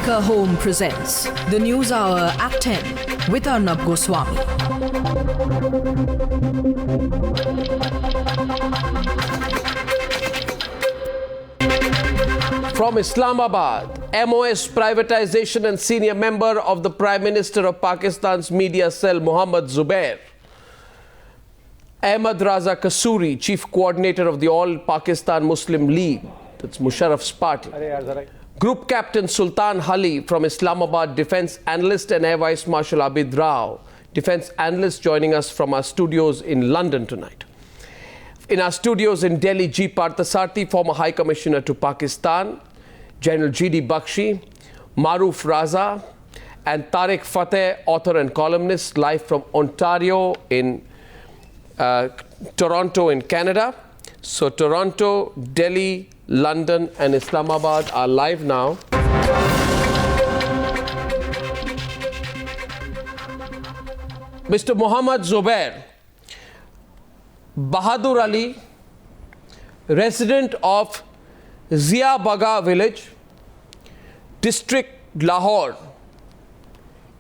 Anchor Home presents the News Hour at 10 with Arnab Goswami. From Islamabad, MOS Privatisation and Senior Member of the Prime Minister of Pakistan's media cell, Mohammad Zubair. Ahmed Raza Kasuri, Chief Coordinator of the All Pakistan Muslim League, that's Musharrafs Party. Group Captain Sultan M Hali from Islamabad, Defence Analyst and Air Vice Marshal Abid, Defence Analyst, joining us from our studios in London tonight. In our studios in Delhi, G. Parthasarathy, former High Commissioner to Pakistan, General G.D. Bakshi, Maroof Raza, and Tarek Fatah, author and columnist, live from Ontario in Toronto in Canada. So Toronto, Delhi, London and Islamabad are live now. Mr. Mohammad Zubair, Bahadur Ali, resident of Zia Baga village, district Lahore.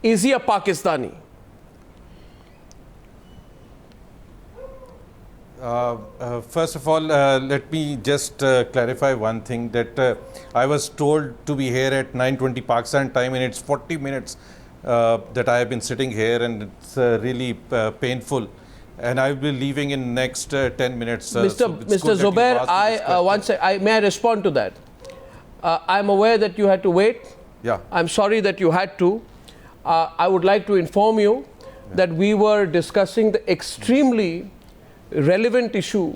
Is he a Pakistani? First of all, let me just clarify one thing, that I was told to be here at 9:20 Pakistan time, and it's 40 minutes that I have been sitting here, and it's really painful. And I will be leaving in next 10 minutes. Mr. Zubair, may I respond to that? I'm aware that you had to wait. Yeah. I'm sorry that you had to. I would like to inform you that we were discussing the extremely relevant issue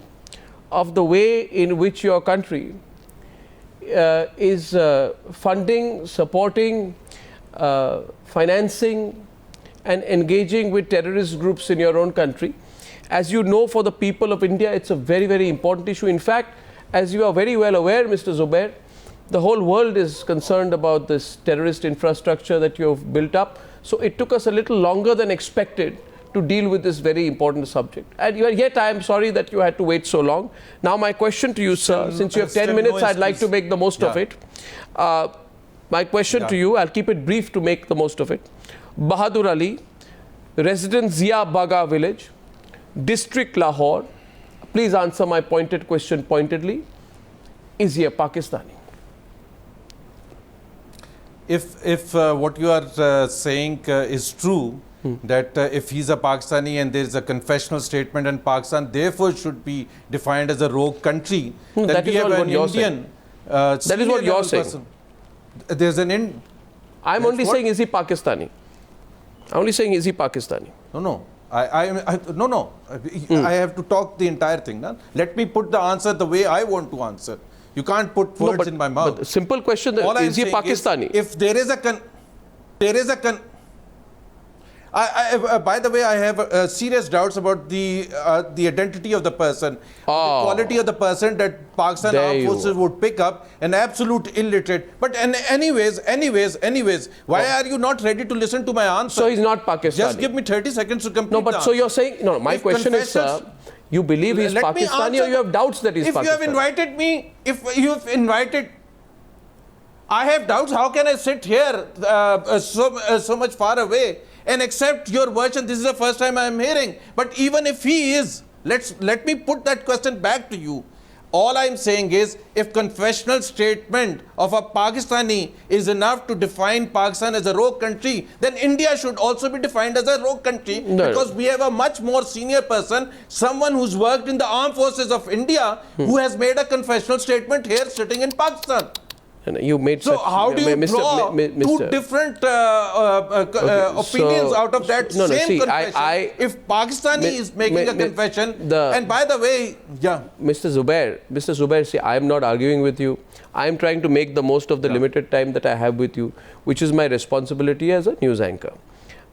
of the way in which your country is funding, supporting, financing and engaging with terrorist groups in your own country. As you know, for the people of India, it's a very, very important issue. In fact, as you are very well aware, Mr. Zubair, the whole world is concerned about this terrorist infrastructure that you have built up. So it took us a little longer than expected to deal with this very important subject. And yet I am sorry that you had to wait so long. Now my question to you, sir, since you have 10 minutes, I'd like to make the most of it. My question to you, I'll keep it brief to make the most of it. Bahadur Ali, resident Zia Baga village, district Lahore. Please answer my pointed question pointedly. Is he a Pakistani? If what you are saying is true, that if he's a Pakistani and there is a confessional statement and Pakistan therefore should be defined as a rogue country, then we have an Indian. That is what you're saying. There's an Indian. I'm only saying, is he Pakistani? I'm only saying, is he Pakistani? No. No. I have to talk the entire thing. No? Let me put the answer the way I want to answer. You can't put words in my mouth. But simple question, is he Pakistani? If there is by the way, I have serious doubts about the identity of the person, the quality of the person that Pakistan Armed Forces would pick up, an absolute illiterate. But anyways, why are you not ready to listen to my answer? So he's not Pakistani. Just give me 30 seconds to complete. No, but so you're saying, no, my question is, sir, you believe he's Pakistani or you have doubts that he's Pakistani? If you have invited me, I have doubts. How can I sit here so much far away and accept your version? This is the first time I am hearing. But even if he is, let me put that question back to you. All I am saying is, if confessional statement of a Pakistani is enough to define Pakistan as a rogue country, then India should also be defined as a rogue country, because we have a much more senior person, someone who's worked in the armed forces of India, who has made a confessional statement here sitting in Pakistan. And you made so how do you draw two different opinions out of that same confession? If Pakistani is making a confession, and by the way, Mr. Zubair, see, I am not arguing with you. I am trying to make the most of the limited time that I have with you, which is my responsibility as a news anchor.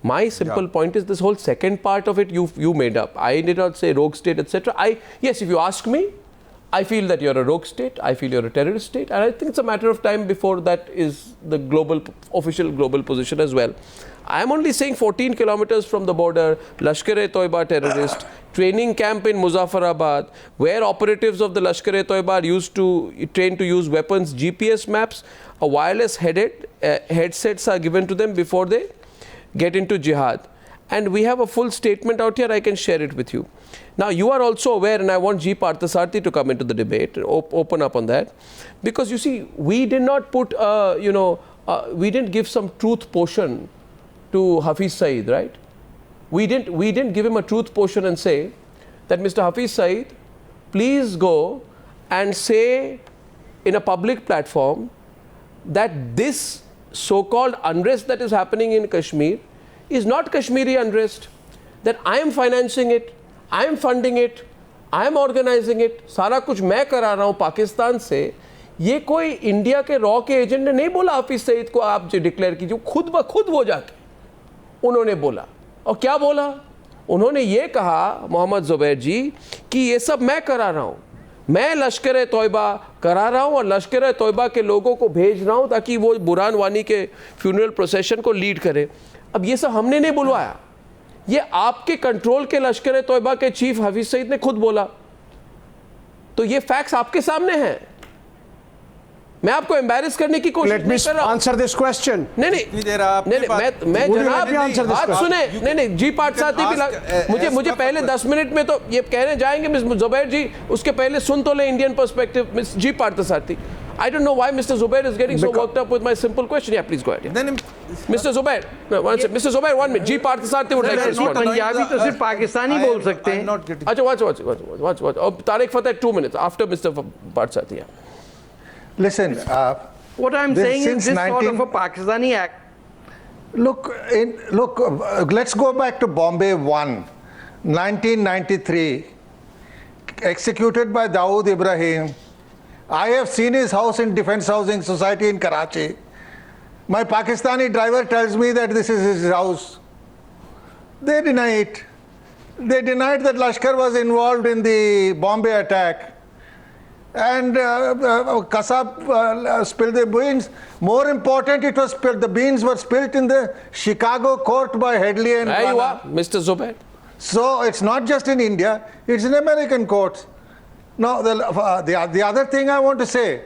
My simple point is, this whole second part of it you made up. I did not say rogue state, etc. Yes, if you ask me, I feel that you're a rogue state, I feel you're a terrorist state, and I think it's a matter of time before that is the official global position as well. I'm only saying 14 kilometers from the border, Lashkar-e-Toiba terrorist, training camp in Muzaffarabad, where operatives of the Lashkar-e-Toiba are used to train to use weapons, GPS maps, a wireless headsets are given to them before they get into jihad. And we have a full statement out here, I can share it with you. Now, you are also aware, and I want G. Parthasarathy to come into the debate, open up on that, because you see, we did not put, we didn't give some truth potion to Hafiz Saeed, right? We didn't give him a truth potion and say that Mr. Hafiz Saeed, please go and say in a public platform that this so-called unrest that is happening in Kashmir is not Kashmiri unrest, that I am financing it, I am funding it, I am organizing it, सारा कुछ मैं करा रहा हूँ पाकिस्तान से, ये कोई India के रॉ के एजेंट ने नहीं बोला हाफिज सईद को आप जो डिक्लेयर कीजिए, खुद ब खुद वो जाके उन्होंने बोला। और क्या बोला? उन्होंने ये कहा मोहम्मद जुबैर जी कि ये सब मैं करा रहा हूँ, मैं लश्कर-ए-तोयबा करा रहा हूँ और लश्कर-ए-तोयबा के लोगों को भेज रहा हूँ ताकि वो बुरहान वानी के फ्यूनरल प्रोसेशन को लीड करे। अब ये सब हमने नहीं बुलवाया, ये आपके कंट्रोल के लश्कर-ए-तोयबा के चीफ हाफिज सईद ने खुद बोला। तो ये फैक्ट्स आपके सामने हैं, मैं आपको एम्बैरेस करने की कोशिश नहीं कर रहा हूं। Answer this question. नहीं मैं जनाब बात सुने, नहीं जी पार्थसारथी भी मुझे पहले 10 मिनट में तो ये कहने जाएंगे मिस जुबैर जी, उसके पहले सुन तो ले Indian perspective miss G Parthasarathy. I don't know why Mr. Zubair is getting so worked up with my simple question. Yeah, please go ahead. Yeah. Mr. Zubair, no, one second. Mr. Zubair, 1 minute. G. Parthasarathy would like to respond. Punjabi तो सिर्फ पाकिस्तानी बोल सकते हैं। अच्छा, watch. Oh, Tarek Fatah, 2 minutes after Mr. Parthasarathy. Yeah. Listen, what I'm saying is this sort of a Pakistani act. Look, let's go back to Bombay 1, 1993, executed by Dawood Ibrahim. I have seen his house in Defense Housing Society in Karachi. My Pakistani driver tells me that this is his house. They deny it. They denied that Lashkar was involved in the Bombay attack. And Kasab spilled the beans. More important, it was spilled. The beans were spilled in the Chicago court by Headley and There you are, Mr. Zubair. So it's not just in India, it's in American courts. Now, the other thing I want to say,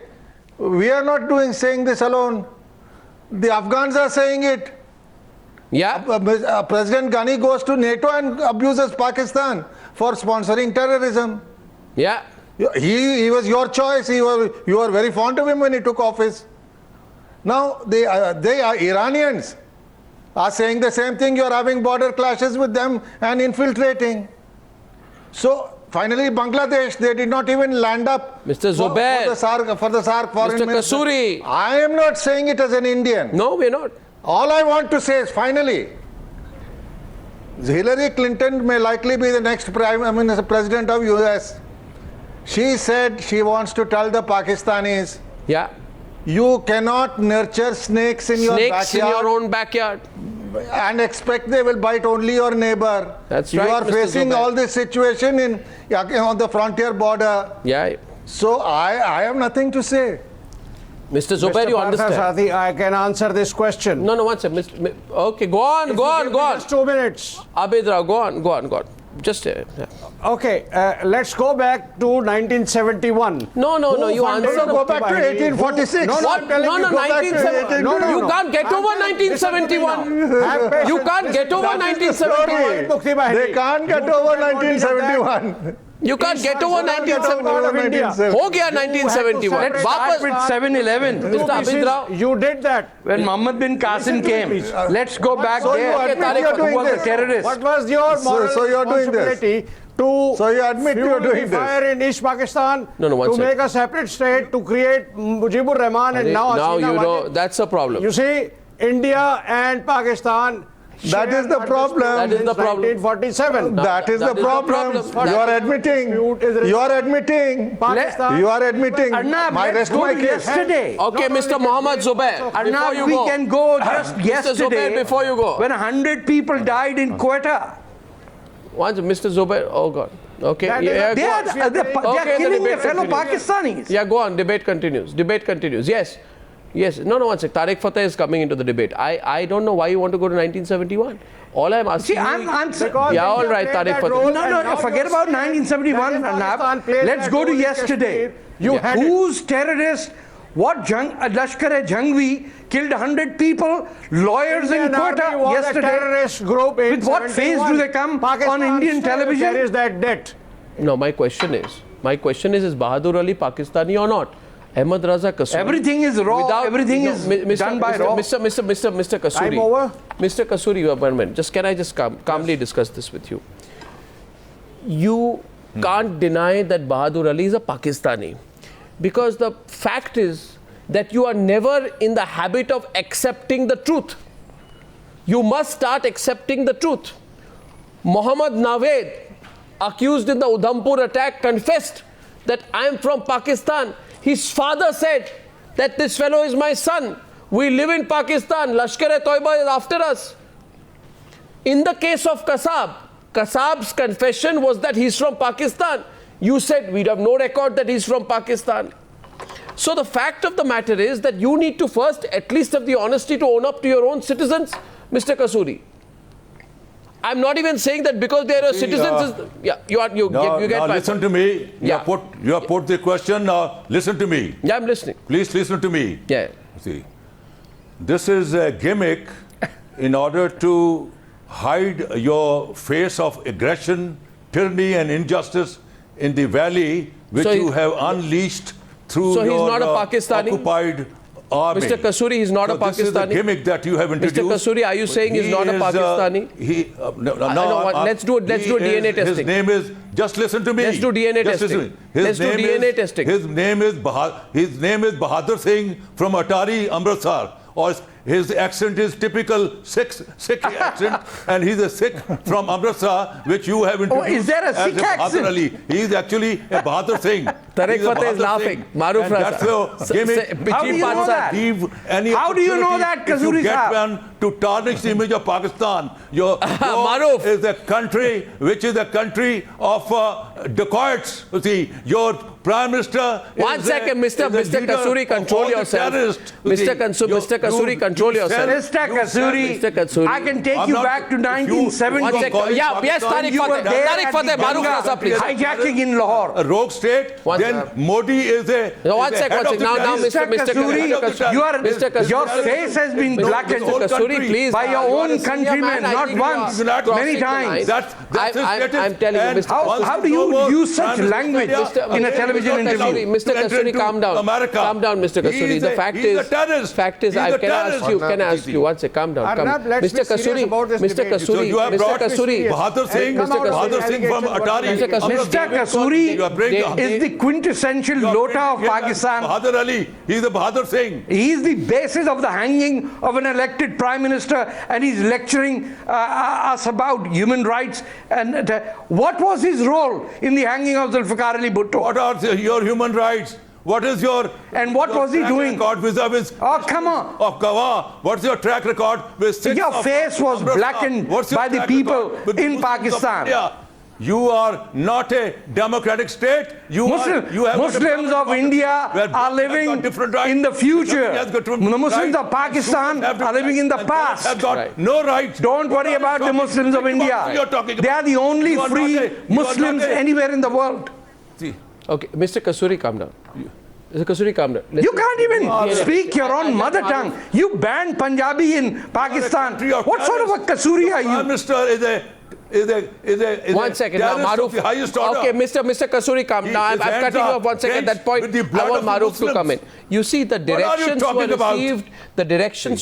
we are not saying this alone. The Afghans are saying it. Yeah. President Ghani goes to NATO and abuses Pakistan for sponsoring terrorism. Yeah. He was your choice. You were very fond of him when he took office. Now, they are Iranians are saying the same thing. You are having border clashes with them and infiltrating. So, finally, Bangladesh, they did not even land up Mr. Zubair, for the SARC foreign Mr. minister. Kasuri. I am not saying it as an Indian. No, we're not. All I want to say is, finally, Hillary Clinton may likely be the next president of US. She said she wants to tell the Pakistanis, Yeah. you cannot nurture snakes in your backyard. Snakes in your own backyard. And expect they will bite only your neighbor. That's you right, are Mr. facing Zubair. all this situation on the frontier border. Yeah. So I have nothing to say. Mr. Zubair, you understand? Parthasarathy, I can answer this question. No, one second. Okay, go on. Just 2 minutes. Abid Rao, go on. Just yeah. Okay, let's go back to 1971. No, you answer. Go back to 1846. No, What? No, 1971. You can't get over 1971. You can't get over 1971. They can't get over 1971. You can't get over 1971. हो गया 1971. Let's start with 7/11. Mr. Abid Rao. You did that. When Mohammed bin Qasim came. Let's go back So there. you admit you're Who doing was a this? terrorist? What was your moral So you're doing this? responsibility to So you admit you're doing this? fire in East Pakistan, No, one to second. make a separate state, to create Mujibur Rahman and now Now Hasina you know Wajid. that's a problem. You see, India and Pakistan. That is the problem. That is the problem. 1947. That is the problem. You are admitting. You are admitting. Pakistan. You are admitting. Arnab, My let's rest go my to case. yesterday. Okay, Mr. Mohammad Zubair. Before Arnab, you we go. can go just Mr. yesterday. Zubair, before you go. When 100 people died in Quetta. Once, Mr. Zubair. Oh God. Okay. They are killing their fellow Pakistanis. Yeah, go on. Debate continues. Debate continues. Yes. Yes. No, one sec. Tarek Fatah is coming into the debate. I don't know why you want to go to 1971. All I'm asking. See, I'm yeah, all right, Tarek Fatah. No, forget about 1971, Arnab. Let's go to yesterday. Whose terrorist? What Lashkar-e-Jhangvi killed 100 people, lawyers in Quetta yesterday. Terrorist group in With what face do they come on Indian television? There is that debt. No, my question is Bahadur Ali Pakistani or not? Ahmed Raza Kasuri. Everything is raw. Everything is done by raw. Mr. Kasuri. Time over. Mr. Kasuri, you have 1 minute. Can I just calmly discuss this with you? You can't deny that Bahadur Ali is a Pakistani. Because the fact is that you are never in the habit of accepting the truth. You must start accepting the truth. Mohammad Nawed, accused in the Udhampur attack, confessed that I am from Pakistan. His father said that this fellow is my son. We live in Pakistan. Lashkar-e-Toiba is after us. In the case of Kasab's confession was that he's from Pakistan. You said we have no record that he's from Pakistan. So the fact of the matter is that you need to first at least have the honesty to own up to your own citizens, Mr. Kasuri. I'm not even saying that because they are your citizens. You get my listen to me. Yeah. You have put the question. Listen to me. Yeah, I'm listening. Please listen to me. Yeah. See, this is a gimmick in order to hide your face of aggression, tyranny, and injustice in the valley, which you have unleashed through he's your not a Pakistani? occupied army. Mr. Kasuri, he's not a Pakistani. This is the gimmick that you have introduced. Mr. Kasuri, are you saying he's not a Pakistani? Let's do DNA testing. His name is, just listen to me. Let's do DNA testing. Let's do DNA testing. His name is Bahadur Singh from Atari, Amritsar. Or his accent is typical Sikh accent, and he's a Sikh from Amritsar, which you have introduced. Is there a Sikh accent? Ali. He is actually a Bahadur Singh. Tarek Fatah is laughing. Maroof Raza. How do you know that? How do you know that, Kasuri sahab? To tarnish the image of Pakistan. Your Maroof is a country which is a country of dacoits. You see, your Prime Minister. One second, Mr. Kasuri, control yourself. Mr. Kasuri, control yourself. Mr. Kasuri, I can take you back to 1970. One second. Yeah, yes, Tarek Fatah, Maroof Raza, please. Hijacking in Lahore. A rogue state. Then Modi is a. One second. Now, Mr. Kasuri, your face has been blackened by your own countrymen, not once, many times. I'm telling you, Mr. How do you use such language in a television interview? Mr. Kasuri, calm down. Calm down, Mr. Kasuri. The fact is, can I ask you, one second, calm down. Mr. Kasuri, Bahadur Singh from Atari. Mr. Kasuri is the quintessential Lota of Pakistan. Bahadur Ali, he is the Bahadur Singh. He is the basis of the hanging of an elected Prime Minister, and he's lecturing us about human rights. And what was his role in the hanging of Zulfikar Ali Bhutto? What are your human rights? What is your what was he doing? Oh, come on. Of Gawa. What's your track record with your face was blackened by the people in Pakistan. You are not a democratic state. Muslims of India are living in the future. The Muslims of Pakistan are living in the past. Have got no rights. Don't worry about the Muslims of India. They are the only free Muslims anywhere in the world. Okay, Mr. Kasuri, calm down. Mr. Kasuri, calm down. You can't even speak your own mother tongue. You banned Punjabi in Pakistan. What sort of a Kasuri are you? Prime Minister is 1 second now, Maroof. Okay, Mr. Kasuri, calm down. I'm cutting you off 1 second. At that point, I want Maroof to come in. You see, the directions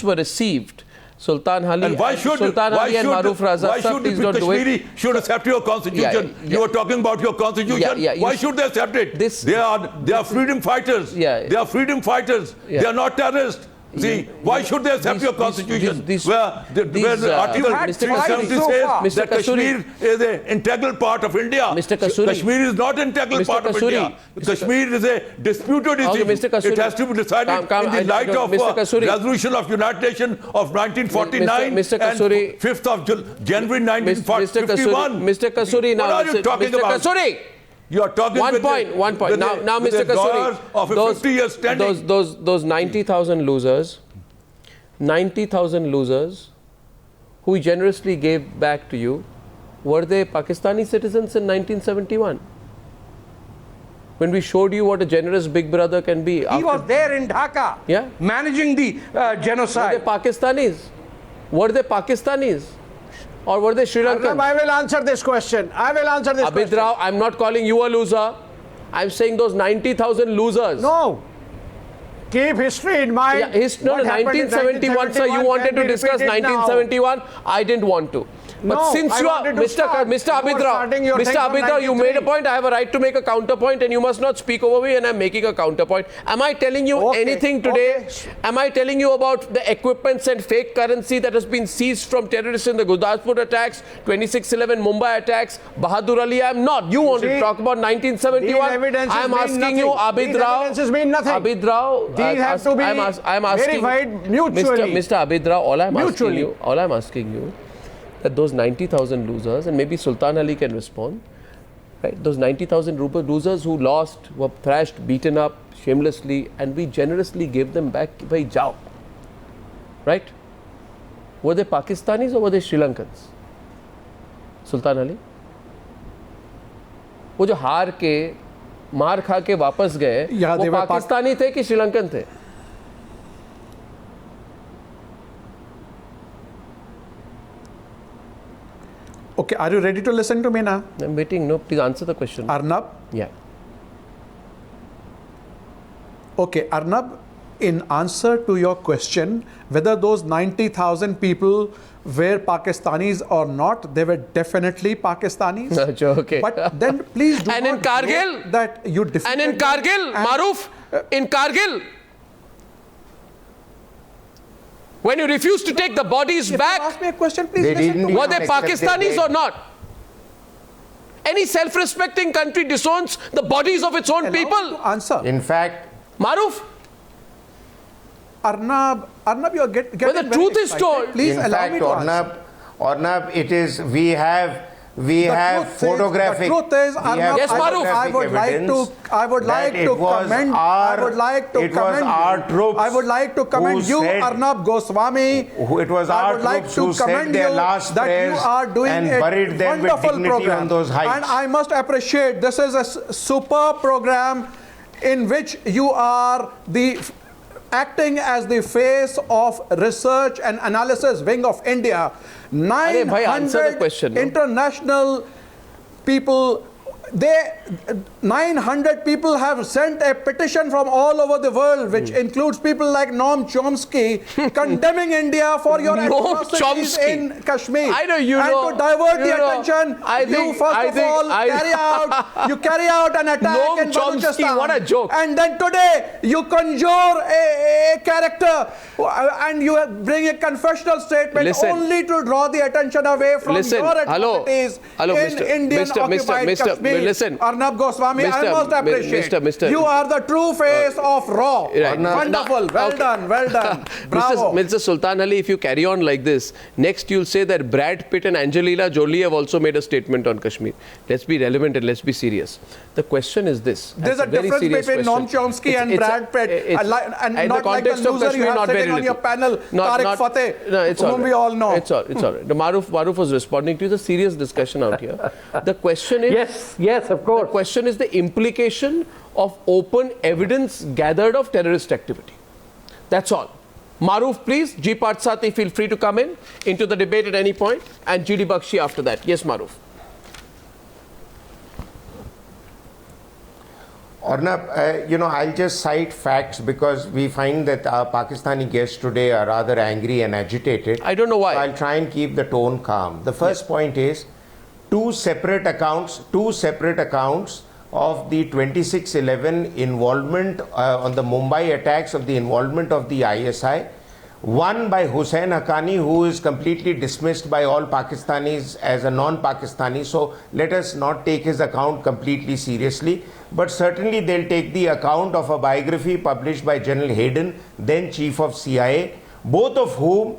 were received. Sultan Hali and Maroof Raza, please don't do it. Should accept your constitution. You are talking about your constitution. Why should they accept it? They are freedom fighters. They are freedom fighters. They are not terrorists. See, why should they accept your constitution? Where the article had 370 so says far. that Kashmir is an integral part of India. Mr. Kasuri. Kashmir is not an integral part of India. Kashmir is a disputed issue. Mr. Kasuri. It has to be decided in the light of resolution of United Nations of 1949 Mr. Kasuri. and 5th of January 1951. Mr. Kasuri, now. What are you talking about? Mr. Kasuri. You are talking One point. Now, Mr. Kasuri, of a 50 years standing. those 90,000 losers, 90,000 losers who generously gave back to you, were they Pakistani citizens in 1971? When we showed you what a generous big brother can be. He was there in Dhaka, managing the genocide. Were they Pakistanis? Were they Pakistanis? Or were they Sri Lankans? I will answer this question. Abid Rao, I'm not calling you a loser. I'm saying those 90,000 losers. No. Keep history in mind. 1971, sir, you wanted to discuss 1971. I didn't want to. But since you are, Mr. Abid Rao, you made a point. I have a right to make a counterpoint, and you must not speak over me, and I'm making a counterpoint. Am I telling you anything today? Am I telling you about the equipments and fake currency that has been seized from terrorists in the Gurdaspur attacks, 26/11 Mumbai attacks, Bahadur Ali? I'm not. You want to talk about 1971? I'm asking you, Abid Rao. These evidences mean nothing. Abid Rao, these have to be verified mutually. Mr. Abid Rao, all I'm asking you, that those 90,000 losers, and maybe Sultan Ali can respond, right? Those 90,000 losers who lost, were thrashed, beaten up shamelessly, and we generously gave them back, bhai jao, right? Were they Pakistanis or were they Sri Lankans? Sultan Ali? वो जो हार के, मार खा के वापस गए, वो पाकिस्तानी थे कि श्रीलंकन थे? Okay, are you ready to listen to me now? I'm waiting. No, please answer the question. Arnab? Yeah. Okay, Arnab, in answer to your question, whether those 90,000 people were Pakistanis or not, they were definitely Pakistanis. Okay. But then please do and not in Kargil, that you defeated and in Kargil, Maroof, in Kargil, when you refused to take the bodies back, ask me a question, please listen to me. were they Pakistanis or not? Any self-respecting country disowns the bodies of its own people. Answer. In fact, Maroof, Arnab, you are getting when the truth is told, please allow me to answer. Arnab, it is, we have photographic. The truth is, Arnab, yes, Maroof, I would like to commend you, Arnab Goswami. It was our troops who said their last prayers and buried them with dignity on those heights. And I must appreciate, this is a superb program in which you are acting as the face of research and analysis wing of India. 900 international people, 900 people have sent a petition from all over the world, which includes people like Noam Chomsky, condemning India for your atrocities in Kashmir. I know you and know. And to divert the attention, you carry out an attack Noam in Balochistan. Chomsky, what a joke. And then today, you conjure a character and you bring a confessional statement only to draw the attention away from your atrocities in Indian-occupied Kashmir. Listen, Arnab Goswami, I must appreciate. You are the true face of Raw. Right. Wonderful. Well done. Bravo. Mr. Sultan Ali, if you carry on like this, next you'll say that Brad Pitt and Angelina Jolie have also made a statement on Kashmir. Let's be relevant and let's be serious. The question is this. There's a difference between Noam Chomsky and Brad Pitt. And not like the loser you have sitting on your panel, Tarek Fatah, whom we all know. It's all right. The Maroof was responding to the serious discussion out here. The question is... Yes, of course. The question is the implication of open evidence gathered of terrorist activity. That's all. Maroof, please. G. Parthasarathy, feel free to come into the debate at any point. And GD Bakshi after that. Yes, Maroof. Arnab, I'll just cite facts because we find that our Pakistani guests today are rather angry and agitated. I don't know why. So I'll try and keep the tone calm. The first point is two separate accounts of the 26/11 involvement on the Mumbai attacks, of the involvement of the ISI. One by Hussain Haqqani, who is completely dismissed by all Pakistanis as a non-Pakistani. So let us not take his account completely seriously. But certainly they'll take the account of a biography published by General Hayden, then Chief of CIA, both of whom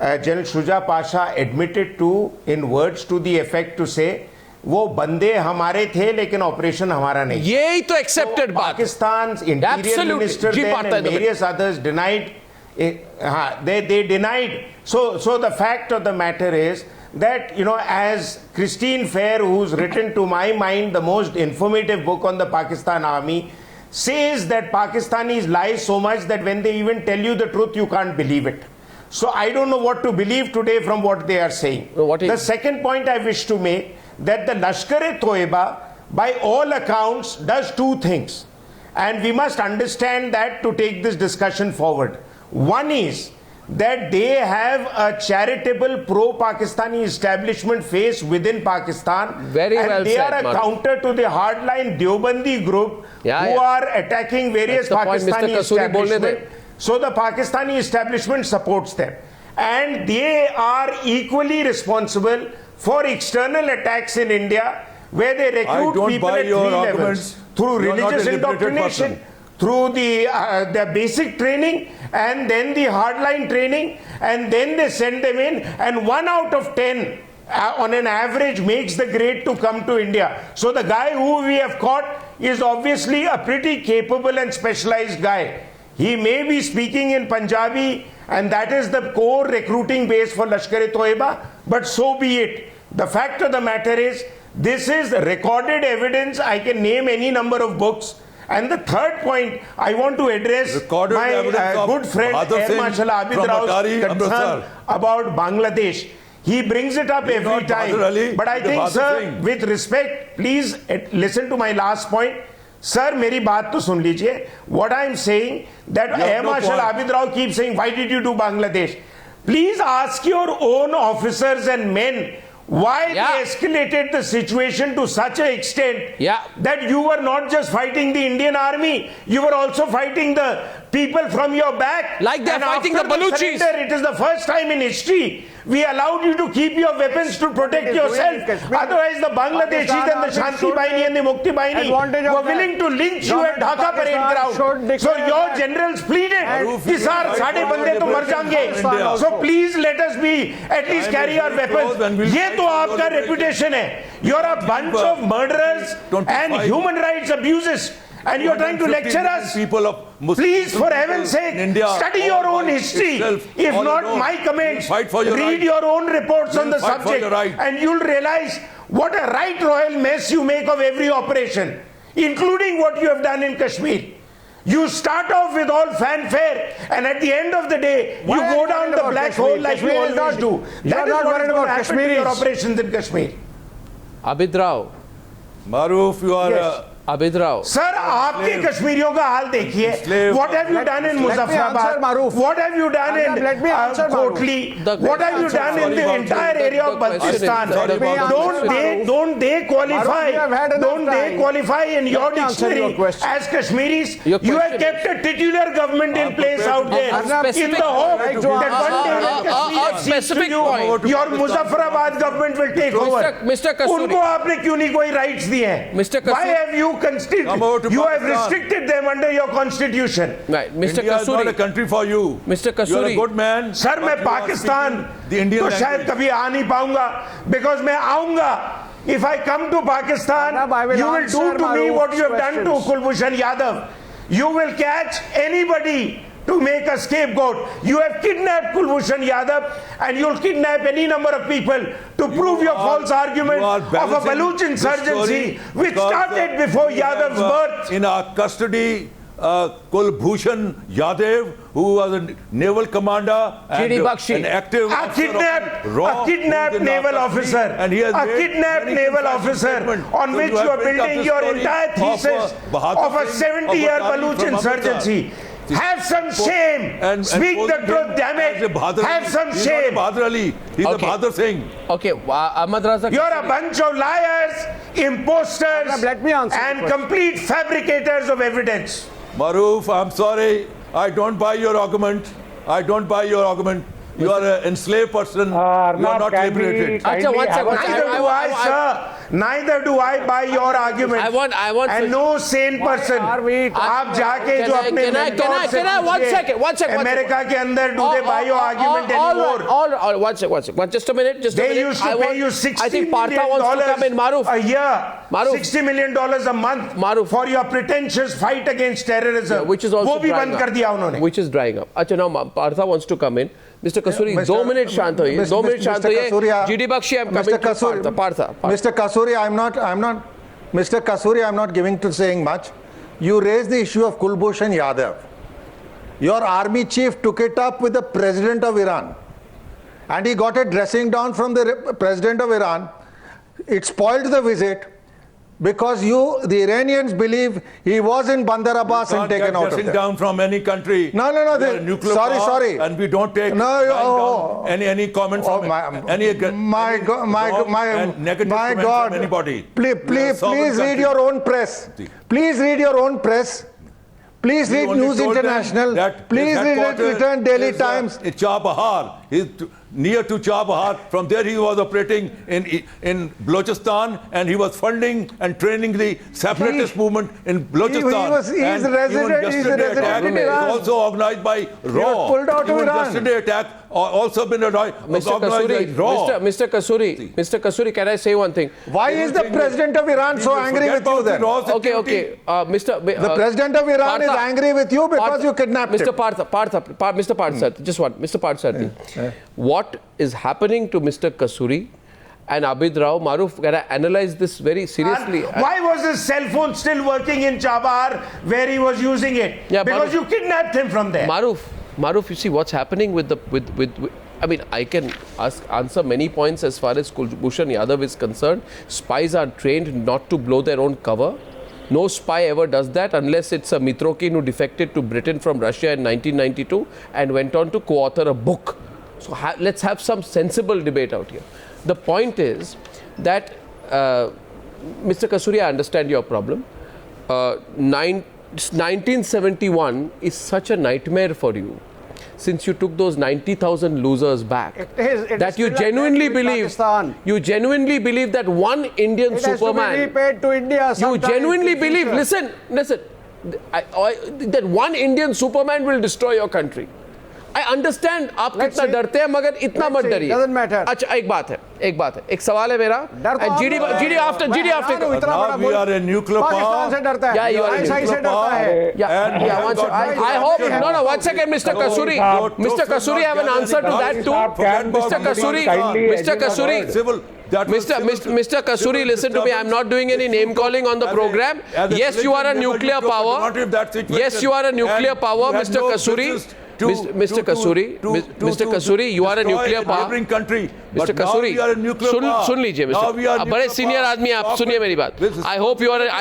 General Shuja Pasha admitted to in words to the effect to say, वो बंदे हमारे थे लेकिन operation हमारा नहीं. यही तो accepted बात. Pakistan's interior minister then and various others denied. They denied. So the fact of the matter is that, you know, as Christine Fair, who's written, to my mind, the most informative book on the Pakistan army, says that Pakistanis lie so much that when they even tell you the truth, you can't believe it. So I don't know what to believe today from what they are saying. The second point I wish to make, that the Lashkar-e-Toiba, by all accounts, does two things. And we must understand that to take this discussion forward. One is that they have a charitable pro-Pakistani establishment face within Pakistan. Very and well they said, are a counter to the hardline Deobandi group who are attacking various Pakistani establishments. So the Pakistani establishment supports them. And they are equally responsible for external attacks in India, where they recruit people at three levels. Through religious indoctrination, through the basic training, and then the hardline training, and then they send them in, and 1 out of 10 on an average makes the grade to come to India. So the guy who we have caught is obviously a pretty capable and specialized guy. He may be speaking in Punjabi, and that is the core recruiting base for Lashkar-e-Toiba, but so be it. The fact of the matter is, this is recorded evidence. I can name any number of books. And the third point I want to address my good friend Air Marshal Abid Rao's concern about Bangladesh. He brings it up every time. But I think, sir, with respect, please listen to my last point. Sir, meri baat to sun lijiye. What I am saying, that Air Marshal Abid Rao keeps saying, why did you do Bangladesh? Please ask your own officers and men why they escalated the situation to such an extent that you were not just fighting the Indian army, you were also fighting the people from your back. Like they're fighting the Baluchis. It is the first time in history we allowed you to keep your weapons to protect yourself. Otherwise the Bangladeshis and the Shanti Baini and the Mukti Baini were willing to lynch you at Dhaka parade ground. So your generals pleaded, sir, sade bande to mar jange. So please let us be, at least carry our weapons. Ye to aapka reputation hai. You're a bunch of murderers and human rights abuses. And you're trying to lecture us? Please, for heaven's sake, study your own history. If not my comments, read your own reports on the subject, and you'll realize what a right royal mess you make of every operation, including what you have done in Kashmir. You start off with all fanfare, and at the end of the day, you go down the black hole like you always do. That is what is going to happen to your operations in Kashmir. Abid Rao. Maroof, you are... Abid Rao. Sir, आपके कश्मीरियों का हाल देखिए. What have you done in Muzaffarabad? What have you done in Kotli? What have you done in the entire area of Baltistan? Don't they qualify? Don't they qualify in your dictionary as Kashmiris? You have kept a titular government in place out there in the hope that one day when Kashmir cedes to you, your Muzaffarabad government will take over. Mr. Kasuri. उनको आपने क्यों नहीं कोई rights दिए हैं? Why have you you have restricted them under your constitution? Right, Mr. India Kasuri. is not a country for you. Mr. Kasuri. You are a good man. Sir, मैं पाकिस्तान तो शायद कभी आ नहीं पाऊंगा, because मैं आऊंगा. If I come to Pakistan, you will do to me what you have done to Kulbhushan Yadav. You will catch anybody to make a scapegoat. You have kidnapped Kulbhushan Yadav, and you'll kidnap any number of people to prove your false argument of a Baluch insurgency which started before Yadav's birth. In our custody, Kulbhushan Yadav, who was a naval commander and an active a kidnapped naval officer, and he has a kidnapped naval officer on which you are building your entire thesis of a 70-year Baluch insurgency. Have some shame. And speak the truth, damn it. Have some shame. Bahadur Ali. He's a Bahadur Singh. Okay, Ahmed Raza. You're a bunch of liars, imposters, let me answer and complete fabricators of evidence. Maroof, I'm sorry. I don't buy your argument. I don't buy your argument. You are an enslaved person. You are not liberated. Neither do I buy your argument. I want. And no sane person. आप जाके जो अपने can I one second. America के अंदर do they buy your argument anymore? All one second. Just a minute. They used to pay you $60 million a year. $60 million a month for your pretentious fight against terrorism. Which is also वो भी बंद कर दिया उन्होंने. Which is drying up. अच्छा now Partha wants to come in. Mr. Kasuri, 2 minutes शांत होइए. 2 minutes शांत होइए. GD Bakshi, I'm coming to Partha. Mr. Kasuri, I'm not giving to saying much. You raised the issue of Kulbhushan Yadav. Your army chief took it up with the president of Iran, and he got a dressing down from the president of Iran. It spoiled the visit. Because the Iranians believe he was in Bandar Abbas and taken out of there. Down from any country. No. Sorry. And we don't take any comment from any negative comment from anybody. Please read your own press. Please read your own press. Please read News International. Please read Daily Times. Chabahar. Near to Chabahar. From there he was operating in Balochistan, and he was funding and training the separatist movement in Balochistan. He's a resident in Iran. Also organized by RAW. Pulled out of Iran. Yesterday attack also been organized by RAW. Mr. Kasuri, can I say one thing? Why is the president of Iran so angry with you then? Okay. The president of Iran is angry with you because you kidnapped him. Mr. Parthasarathy, just one. Mr. Parthasarathy, what is happening to Mr. Kasuri and Abid Rao? Maroof, can I analyze this very seriously? Why was his cell phone still working in Chabahar where he was using it? Yeah, because you kidnapped him from there. Maroof, you see what's happening with I mean, I can answer many points as far as Kulbhushan Yadav is concerned. Spies are trained not to blow their own cover. No spy ever does that unless it's a Mitrokin who defected to Britain from Russia in 1992 and went on to co-author a book. So let's have some sensible debate out here. The point is that, Mr. Kasuri, I understand your problem. 1971 is such a nightmare for you, since you took those 90,000 losers back, that you genuinely believe that one Indian Superman, repaid to India. You genuinely believe, listen, that one Indian Superman will destroy your country. I understand आप कितना डरते हैं, मगर इतना मत डरिए. Doesn't matter. अच्छा, एक बात है. एक सवाल है मेरा. GD after. We are a nuclear power. Pakistan से डरता है. Yeah, you are a nuclear power. I hope. No. 1 second, Mr. Kasuri. Mr. Kasuri, I have an answer to that too. Mr. Kasuri, listen to me. I'm not doing any name calling on the program. Yes, you are a nuclear power. Yes, you are a nuclear power, Mr. Kasuri. Mr. Kasuri, you are a nuclear power. Mr. Kasuri, सुन लीजिए mister, बड़े senior आदमी आप, सुनिए मेरी बात. I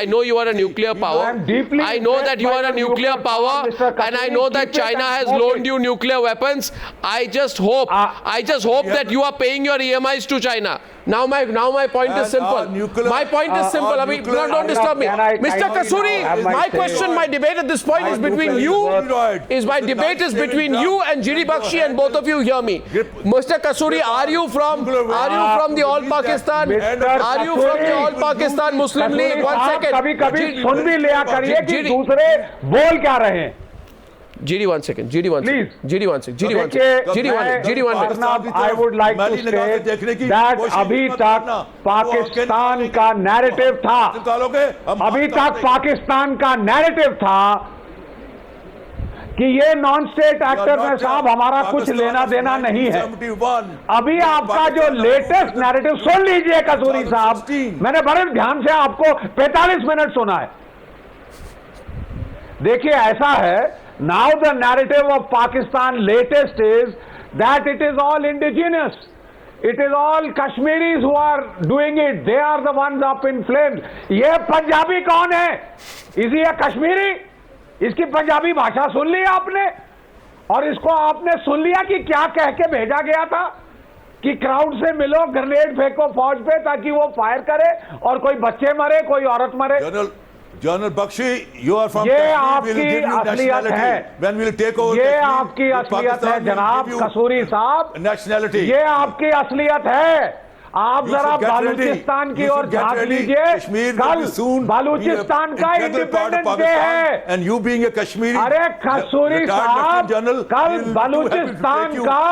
know you are a nuclear power. I know that you are a nuclear power, and I know that China has loaned you nuclear weapons. I just hope that you are paying your EMIs to China. Now my point is simple. My point is simple. I mean, don't disturb me. Mr. Kasuri, my question, my debate at this point is between you. Between you and GD Bakshi, and both of you hear me. Mr. Kasuri, are you from the All Pakistan? Are you from the All Pakistan Muslim League? 1 second. कभी सुन भी लिया करिए कि दूसरे बोल क्या रहे हैं. GD 1 second. GD 1 second. GD 1 second. GD 1 second. Arnab, I would like to state that अभी तक पाकिस्तान का नैरेटिव था, कि ये नॉन स्टेट एक्टर में साहब हमारा कुछ लेना देना नहीं है. अभी आपका जो लेटेस्ट नैरेटिव सुन लीजिए कसूरी साहब, मैंने बड़े ध्यान से आपको 45 मिनट सुना है. देखिए ऐसा है, now the narrative of Pakistan latest is that it is all indigenous. It is all Kashmiris who are doing it. They are the ones up in flames. ये पंजाबी कौन है? Is he a Kashmiri? इसकी पंजाबी भाषा सुन ली आपने, और इसको आपने सुन लिया कि क्या कह के भेजा गया था कि क्राउड से मिलो, ग्रेनेड फेंको फौज पे ताकि वो फायर करे और कोई बच्चे मरे, कोई औरत मरे। General Bakshi, you are from ये Kashmir, we will आपकी give you असलियत nationality. है। When we will take over ये Kashmir, आपकी असलियत है जनाब कसूरी साहब, nationality. ये आपकी असलियत है। आप जरा बालूचिस्तान की ओर झांक लीजिए, कल बालूचिस्तान का इंडिपेंडेंस डे है। And you being a Kashmiri, अरे कसूरी साहब, कल बालूचिस्तान का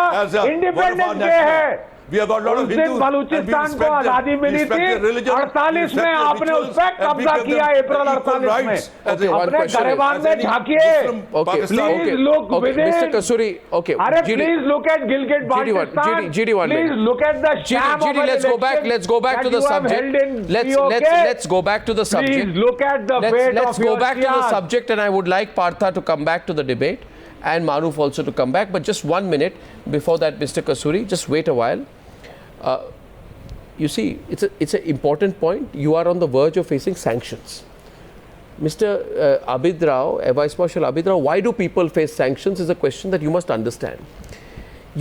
इंडिपेंडेंस डे है। We have got a lot of Hindus, Balochistan को आजादी मिली थी 48 में, आपने उस पर कब्जा किया अप्रैल 48 में। अपने गरेबान में झांकिए, please look with it. Mr. Kasuri, okay. अरे please look at Gilgit Baltistan, please look at the sham of let's go back to the subject. Let's go back to the subject. Please look at the fate Let's of go your back to the shias. subject, and I would like Partha to come back to the debate and Maroof also to come back, but just 1 minute before that, Mr. Kasuri, just wait a while. You see, it's an important point. You are on the verge of facing sanctions. Mr. Abid Rao, Vice Marshal Abid Rao, why do people face sanctions is a question that you must understand.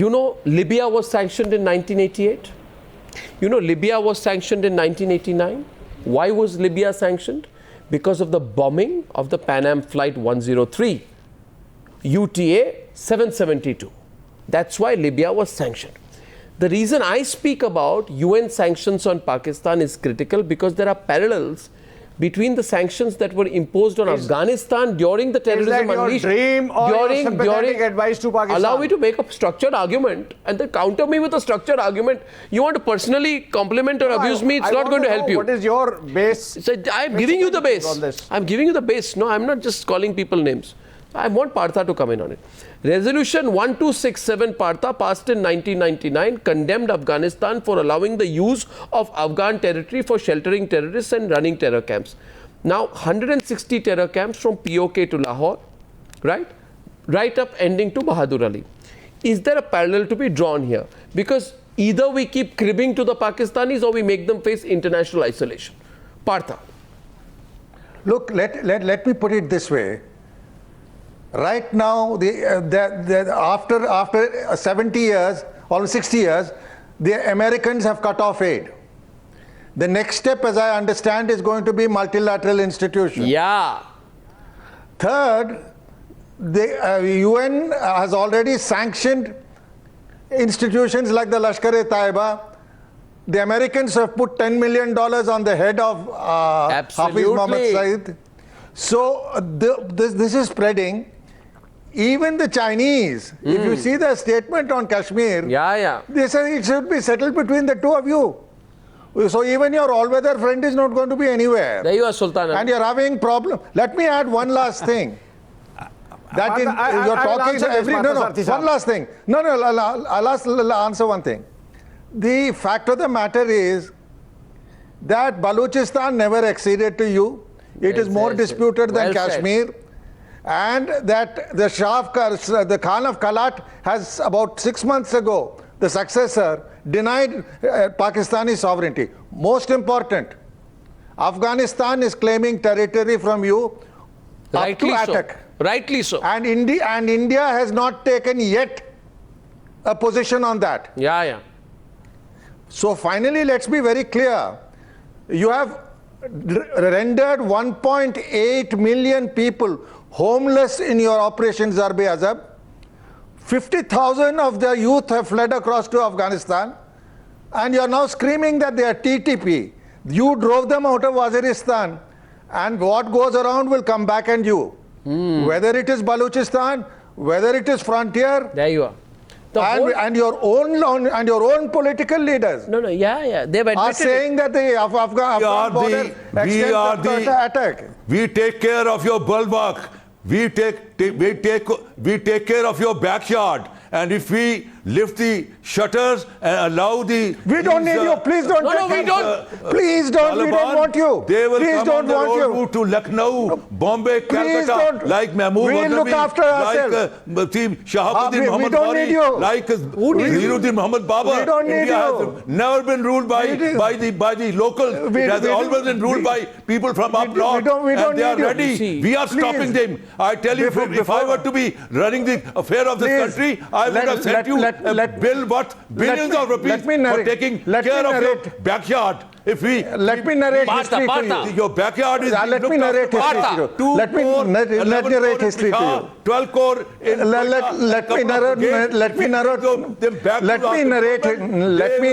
You know, Libya was sanctioned in 1988. You know, Libya was sanctioned in 1989. Why was Libya sanctioned? Because of the bombing of the Pan Am Flight 103, UTA 772. That's why Libya was sanctioned. The reason I speak about UN sanctions on Pakistan is critical because there are parallels between the sanctions that were imposed on Afghanistan during the terrorism unleashed. Dream or your sympathetic advice to Pakistan? Allow me to make a structured argument and then counter me with a structured argument. You want to personally compliment or abuse me, it's not going to help you. What is your base? So I'm giving you the base. I'm giving you the base. No, I'm not just calling people names. I want Partha to come in on it. Resolution 1267 Partha, passed in 1999, condemned Afghanistan for allowing the use of Afghan territory for sheltering terrorists and running terror camps. Now 160 terror camps from POK to Lahore, right up ending to Bahadur Ali. Is there a parallel to be drawn here? Because either we keep cribbing to the Pakistanis or we make them face international isolation. Partha. Look, let me put it this way. Right now, after 70 years, or 60 years, the Americans have cut off aid. The next step, as I understand, is going to be multilateral institutions. Yeah. Third, the UN has already sanctioned institutions like the Lashkar-e-Taiba. The Americans have put $10 million on the head of Hafiz Muhammad Saeed. So this is spreading. Even the Chinese, if you see the statement on Kashmir, they say it should be settled between the two of you. So even your all-weather friend is not going to be anywhere. There you are, Sultan. And you're having problem. Let me add one last thing. That you're talking every one last thing. I'll answer one thing. The fact of the matter is that Balochistan never acceded to you. It is more disputed than Kashmir. And that the Khan of Kalat has about 6 months ago, the successor, denied Pakistani sovereignty. Most important, Afghanistan is claiming territory from you up to Attock. Rightly so. And India has not taken yet a position on that. So finally, let's be very clear. You have rendered 1.8 million people homeless in your Operation Zarb-e-Azab. 50,000 of the youth have fled across to Afghanistan, and you are now screaming that they are TTP. You drove them out of Waziristan, and what goes around will come back and you. Whether it is Balochistan, whether it is frontier. There you are. And your own political leaders. They've are saying that the Afghan border extends to attack. We take care of your bulwark. We take care of your backyard. And if we lift the shutters and allow the... We don't need you. Please don't. No, we don't. Please don't. We don't want you. They will Please come don't on their want own you. route to Lucknow, Bombay, Please Calcutta, don't. like Mahmood We'll look after ourselves. like Shahabuddin we Muhammad don't need you. Ghani, like Ziruddin Muhammad Baba. We don't need India you. has never been ruled by the locals. It has always been ruled by people from up north. And they are ready. We are stopping them. I tell you, if I were to be running the affair of this country, I would have sent you a bill worth billions of rupees for taking care of your backyard. If we let me narrate history for you. Your backyard is let me narrate history to you. Let me narrate history to you. 12 crore in let me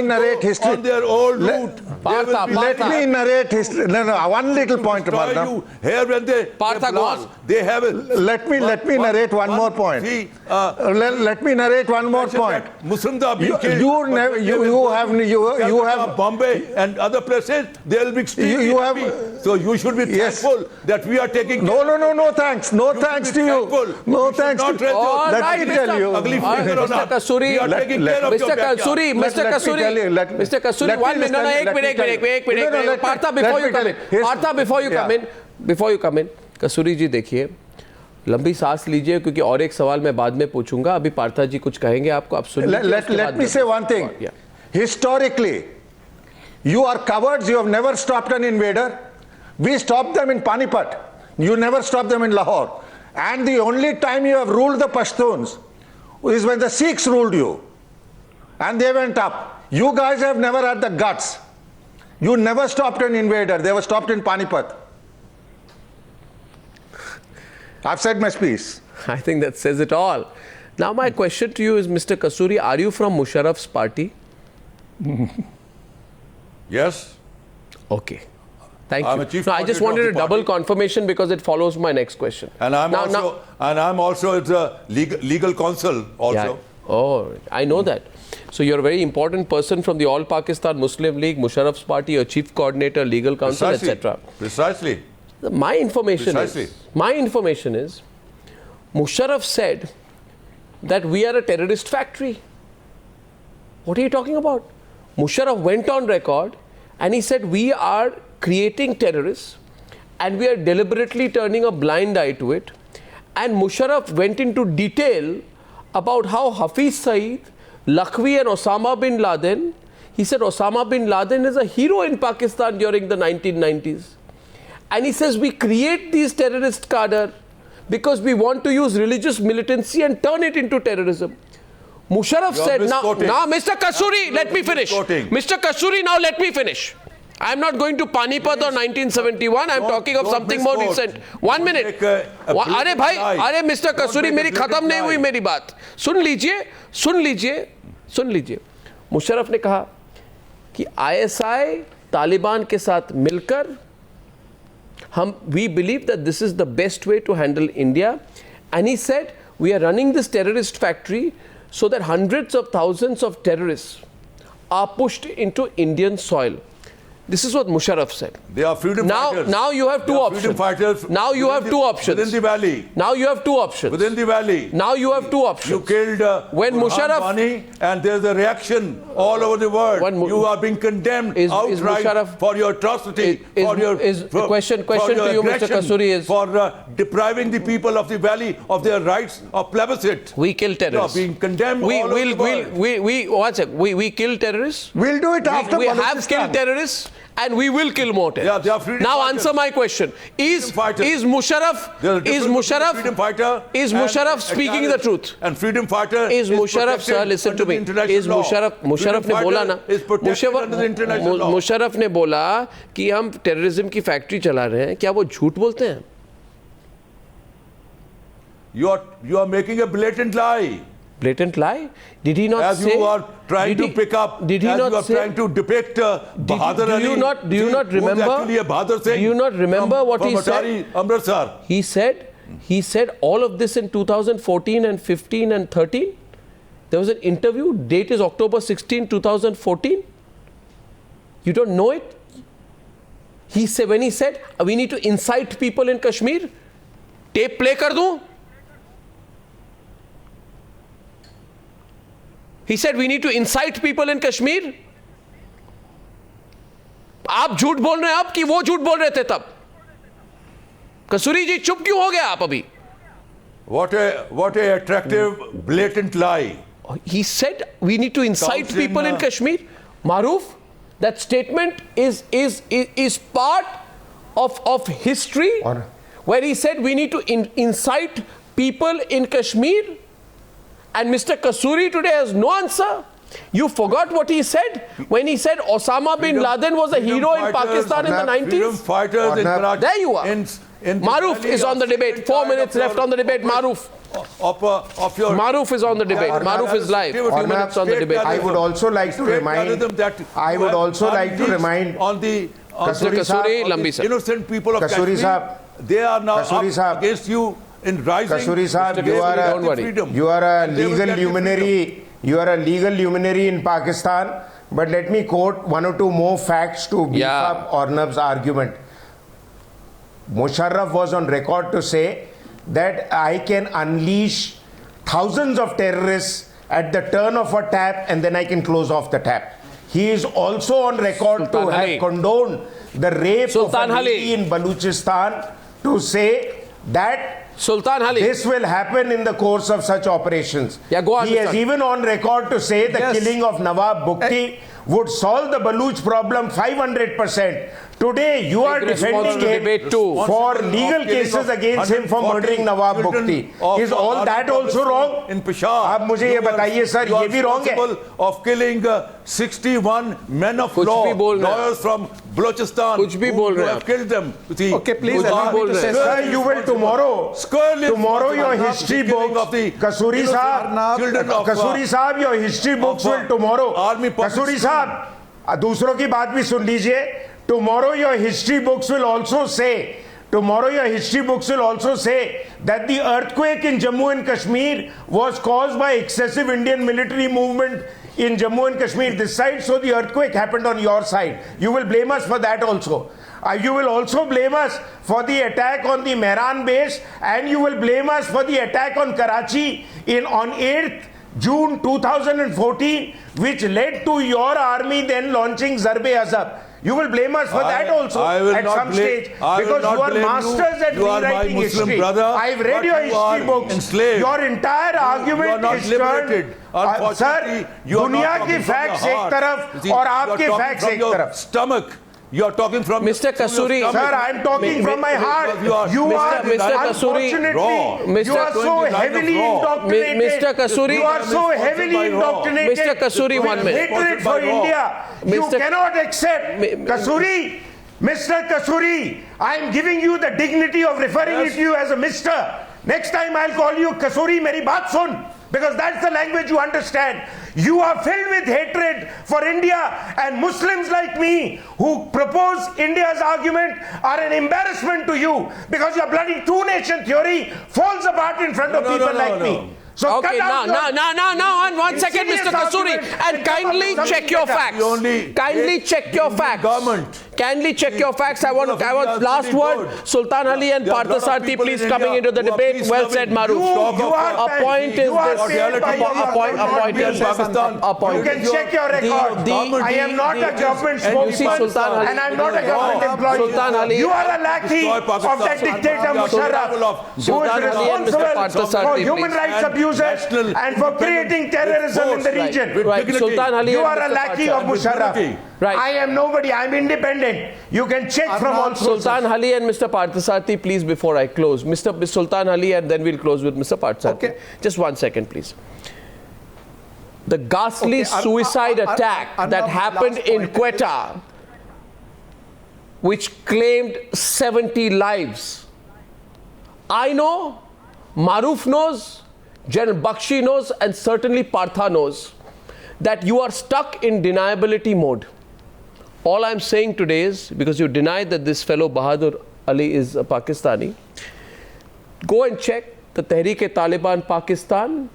narrate history on their old route. Let me narrate history. No, one little point about them. Here when they blast, they have a... Let me narrate one more point. Let me narrate one more point. Muslims are being killed. You have Bombay and other places, they will be extremely happy. So you should be thankful that we are taking... No thanks. No thanks to you. No thanks to you. Let me tell you. Mr. Kasuri, Mr. Kasuri, 1 minute. No, एक minute. Partha, before you come in, Kasuri जी देखिए, लंबी सांस लीजिए क्योंकि और एक सवाल मैं बाद में पूछूंगा. अभी पार्था जी कुछ कहेंगे आपको, आप सुनिए. Let me say one thing. Historically, you are cowards. You have never stopped an invader. We stopped them in Panipat. You never stopped them in Lahore. And the only time you have ruled the Pashtuns is when the Sikhs ruled you. And they went up. You guys have never had the guts. You never stopped an invader. They were stopped in Panipat. I've said my piece. I think that says it all. Now my question to you is, Mr. Kasuri, are you from Musharrafs Party? Yes. Okay. Thank I'm you. a chief No, I just wanted a double confirmation because it follows my next question. And I'm also the legal counsel also. Yeah. Oh, I know that. So you're a very important person from the All Pakistan Muslim League, Musharrafs Party, your chief coordinator, legal counsel, etc. Precisely. My information is, Musharraf said that we are a terrorist factory. What are you talking about? Musharraf went on record and he said we are creating terrorists and we are deliberately turning a blind eye to it. And Musharraf went into detail about how Hafiz Saeed, Lakhvi and Osama bin Laden, he said Osama bin Laden is a hero in Pakistan during the 1990s. And he says we create these terrorist cadre because we want to use religious militancy and turn it into terrorism. Musharraf said, now Mr. Kasuri, let me finish. Mr. Kasuri, now let me finish. I am not going to Panipat or 1971. I am talking of something more recent. 1 minute. अरे भाई, अरे Mr. Kasuri, मेरी खत्म नहीं हुई मेरी बात. सुन लीजिए. मुशर्रफ ने कहा कि ISI तालिबान के साथ मिलकर we believe that this is the best way to handle India. And he said, we are running this terrorist factory so that hundreds of thousands of terrorists are pushed into Indian soil. This is what Musharraf said. They are freedom fighters. Now you have two options. Freedom fighters. Now you have two options. Within the valley. Now you have two options. Within the valley. Now you have two options. You killed when Musharraf Bani, and there's a reaction all over the world. You are being condemned outright for your atrocity. Question to you, Mr. Kasuri, is for depriving the people of the valley of their rights of plebiscite. We kill terrorists. You are being condemned all over the world. We kill terrorists. We'll do it after we have killed terrorists. And we will kill more terrorists. Yeah, they are now answer my question. Is Musharraf speaking the truth? And freedom fighter is Musharraf, sir, listen to me. Is Musharraf ने बोला ना, Musharraf ने बोला कि हम terrorism की factory चला रहे हैं. क्या वो झूठ बोलते हैं? You are making a blatant lie. Blatant lie? Did he not as say? You are trying to pick up. Did he not you are say? Trying to depict Bahadur Ali. Do you not remember? Actually a Bahadur Singh. Do you not remember what he said? Amritsar. He said all of this in 2014 and 15 and 13. There was an interview. Date is October 16, 2014. You don't know it? When he said we need to incite people in Kashmir. Tape play kar दूं? He said we need to incite people in Kashmir. आप झूठ बोल रहे हैं अब कि वो झूठ बोल रहे थे तब? कसूरी जी चुप क्यों हो गए आप अभी? What a attractive, blatant lie. He said we need to incite people in Kashmir. Maroof, that statement is part of history, where he said we need to incite people in Kashmir, and Mr. Kasuri today has no answer. You forgot what he said when he said Osama bin Laden was a hero in Pakistan in the 90s? Freedom fighters in Karachi. There you are. Maroof is on the debate. 4 minutes left on the debate. Maroof. Maroof is on the debate. Maroof is live. 2 minutes on the debate. I would also like to remind. I would also like to remind. On the Kasuri, Lambi sir. Innocent people of Kasuri Kashmir, they are now up against you in rising. Kasuri Sahab, you are a legal luminary. You are a legal luminary in Pakistan. But let me quote 1 or 2 more facts to beef up Arnab's argument. Musharraf was on record to say that I can unleash thousands of terrorists at the turn of a tap and then I can close off the tap. He is also on record to have condoned the rape of a lady in Baluchistan, to say that this will happen in the course of such operations. He is even on record to say the killing of Nawab Bukti would solve the Baluch problem 500%. Today you are defending him for legal cases against him for murdering Nawab Bukti. Is all that also wrong? In Peshawar, आप मुझे ये बताइए sir, ये भी wrong है? Of killing 61 men of law, lawyers from Balochistan, who have killed them. Okay, please allow me to say, sir, you will tomorrow your history books, Kasuri Sahab, your history books will tomorrow. Kasuri Sahab, दूसरों की बात भी सुन लीजिए. Tomorrow your history books will also say that the earthquake in Jammu and Kashmir was caused by excessive Indian military movement in Jammu and Kashmir this side, so the earthquake happened on your side. You will blame us for that also. You will also blame us for the attack on the Mehran base, and you will blame us for the attack on Karachi on 8th June 2014, which led to your army then launching Zarb-e-Azab. You will blame us for that also at some stage, because you are masters at rewriting history. I've read your history books. Your entire argument is turned. Sir, दुनिया की facts एक तरफ और आपके facts एक तरफ. Stomach. You are talking from Mr. Kasuri. Sir, I am talking from my heart. You are, Mr. Kasuri. You are so heavily indoctrinated. Mr. Kasuri. You are so heavily indoctrinated. Mr. Kasuri, 1 minute. Hatred for India. You cannot accept. Kasuri, Mr. Kasuri, I am giving you the dignity of referring to you as a Mr. Next time I'll call you Kasuri, meri baat sun. Because that's the language you understand. You are filled with hatred for India, and Muslims like me who propose India's argument are an embarrassment to you, because your bloody two-nation theory falls apart in front of people like me. So okay, now, 1 second, Mr. Kasuri, and kindly check your facts. Kindly check your facts. Kindly check your facts. I want last word. Sultan Ali and Parthasarathy, please coming into the debate. Well said, Maroof. A point is this. You can check your record. I am not a government spokesman, and I am not a government employee. You are a lackey of that dictator Musharraf, who is responsible for human rights abuses and for creating terrorism in the region. You are a lackey of Musharraf. I am nobody. I am independent. You can check from all sources. Sultan Ali and Mr. Parthasarathy, please, before I close. Mr. Sultan Ali, and then we'll close with Mr. Parthasarathy. Okay. Just 1 second, please. The ghastly suicide attack that happened in Quetta, which claimed 70 lives. I know, Maroof knows, General Bakshi knows, and certainly Partha knows that you are stuck in deniability mode. All I'm saying today is, because you denied that this fellow Bahadur Ali is a Pakistani, go and check the Tehreek-e-Taliban Pakistan,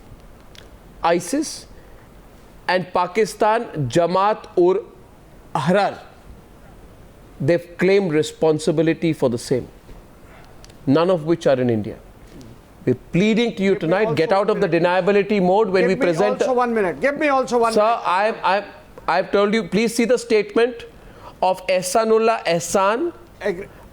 ISIS, and Pakistan Jamaat-ur-Ahrar. They've claimed responsibility for the same, none of which are in India. We're pleading to you tonight, get out of the deniability mode when we present. Give me also 1 minute. Give me also 1 minute. Sir, I've told you, please see the statement of Ehsanullah Ehsan.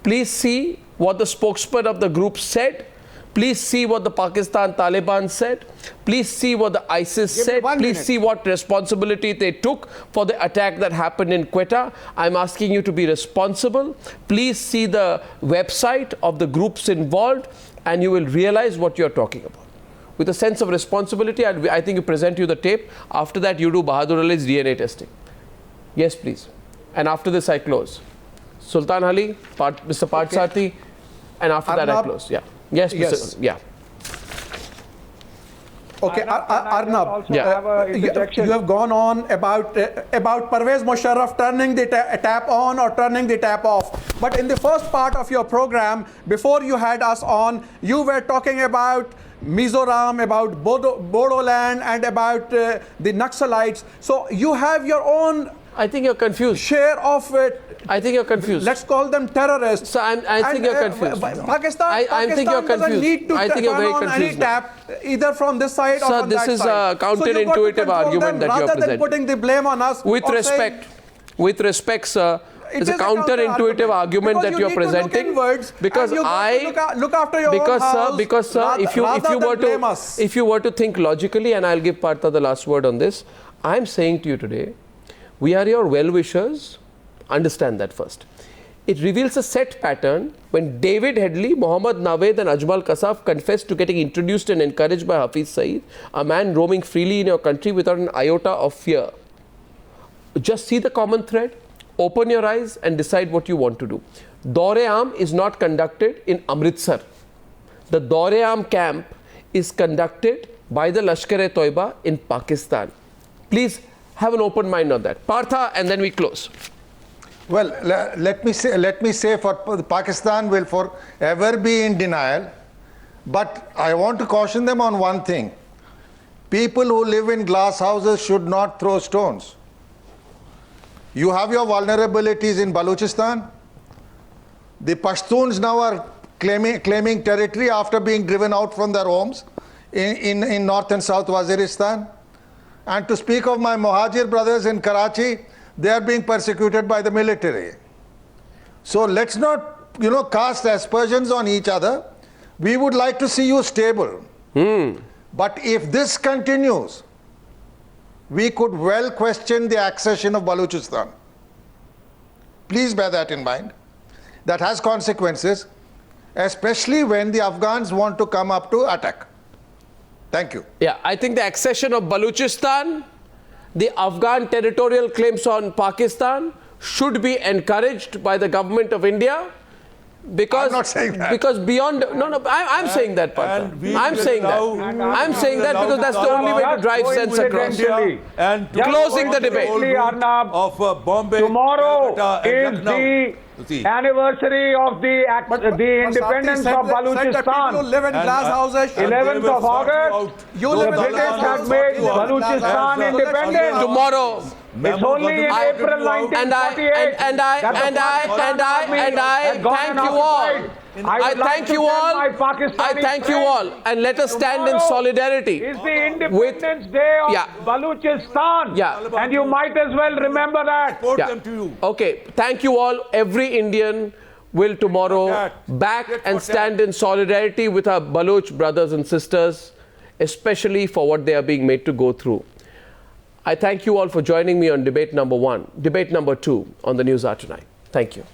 Please see what the spokesman of the group said. Please see what the Pakistan Taliban said. Please see what the ISIS said. Please see what responsibility they took for the attack that happened in Quetta. I'm asking you to be responsible. Please see the website of the groups involved and you will realize what you're talking about. With a sense of responsibility, I think you present you the tape. After that, you do Bahadur Ali's DNA testing. Yes, please. And after this, I close. Sultan Ali, Mr. Parthasarathy, and after that, I close. Yeah. Yes, Mr. Yes. Yeah. Okay, Arnab, you have gone on about Pervez Musharraf turning the tap on or turning the tap off. But in the first part of your program, before you had us on, you were talking about Mizoram, about Bodoland, and about the Naxalites. So you have your own. I think you're confused. Share of it. I think you're confused. Let's call them terrorists. So I think you're confused. Pakistan, I think you're confused. Doesn't need to I think you're very turn on confused. any tap, either from this side or from that side. Sir, this is a counterintuitive argument that you're rather presenting. than putting the blame on us. With respect, sir, it's a counterintuitive argument that you're presenting. Because look after your own house. Because sir, if you were to think logically, and I'll give Partha the last word on this, I'm saying to you today, we are your well-wishers. Understand that first. It reveals a set pattern when David Headley, Mohammad Nawed and Ajmal Kasaf confessed to getting introduced and encouraged by Hafiz Saeed, a man roaming freely in your country without an iota of fear. Just see the common thread, open your eyes and decide what you want to do. Daur-e-Aam is not conducted in Amritsar. The Daur-e-Aam camp is conducted by the Lashkar-e-Toiba in Pakistan. Please have an open mind on that. Partha, and then we close. Well, let me say for Pakistan will forever be in denial, but I want to caution them on one thing. People who live in glass houses should not throw stones. You have your vulnerabilities in Balochistan. The Pashtuns now are claiming territory after being driven out from their homes in North and South Waziristan. And to speak of my Muhajir brothers in Karachi, they are being persecuted by the military. So let's not, cast aspersions on each other. We would like to see you stable. But if this continues, we could well question the accession of Balochistan. Please bear that in mind. That has consequences, especially when the Afghans want to come up to attack. Thank you. Yeah, I think the accession of Balochistan, the Afghan territorial claims on Pakistan should be encouraged by the government of India. Because, I'm not saying that. Because beyond, I'm saying that, Partha. I'm saying that. I'm saying that because that's the only way to drive sense across. And closing the debate. Arnab, of Bombay, tomorrow Calcutta, is the anniversary of the independence of Balochistan. People who live in glass houses. 11th of August, the British had made Balochistan independent. Tomorrow. It's only in April 1948. And I thank you all. I thank you all. I thank you all. And let us stand in solidarity. It's the Independence Day of Balochistan. And you might as well remember that. Okay. Thank you all. Every Indian will tomorrow back and stand in solidarity with our Baloch brothers and sisters, especially for what they are being made to go through. I thank you all for joining me on debate number 1. Debate number 2 on the Newshour tonight. Thank you.